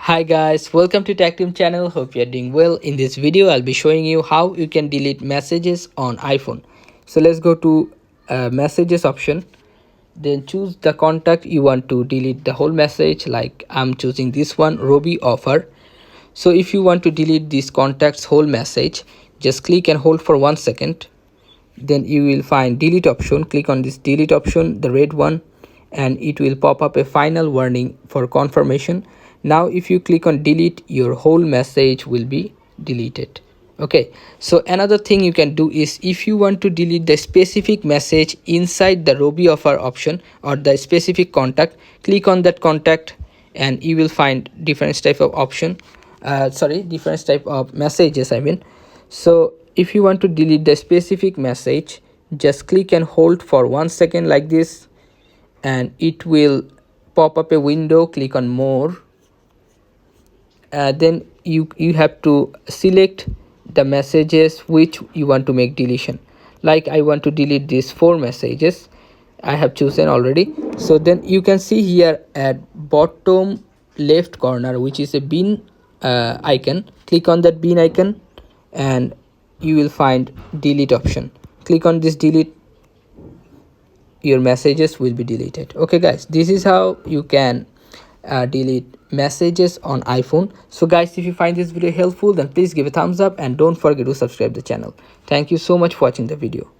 Hi guys, welcome to Tech Team channel. Hope you're doing well. In this video I'll be showing you how you can delete messages on iPhone. So let's go to messages option, then choose the contact you want to delete the whole message. Like I'm choosing this one, Robbie offer. So if you want to delete this contact's whole message, just click and hold for 1 second. Then you will find delete option. Click on this delete option, the red one, and it will pop up a final warning for confirmation. Now if you click on delete, your whole message will be deleted. Okay, so another thing you can do is, if you want to delete the specific message inside the Robbie offer option or the specific contact, click on that contact and you will find different type of option, different type of messages, I mean. So if you want to delete the specific message, just click and hold for 1 second like this, and it will pop up a window. Click on more. Then you have to select the messages which you want to make deletion. Like I want to delete these 4 messages. I have chosen already. So then you can see here at bottom left corner, which is a bin icon. Click on that bin icon and you will find delete option. Click on this delete, your messages will be deleted. Okay guys, this is how you can delete messages on iPhone. So guys, if you find this video helpful, then please give a thumbs up and don't forget to subscribe the channel. Thank you so much for watching the video.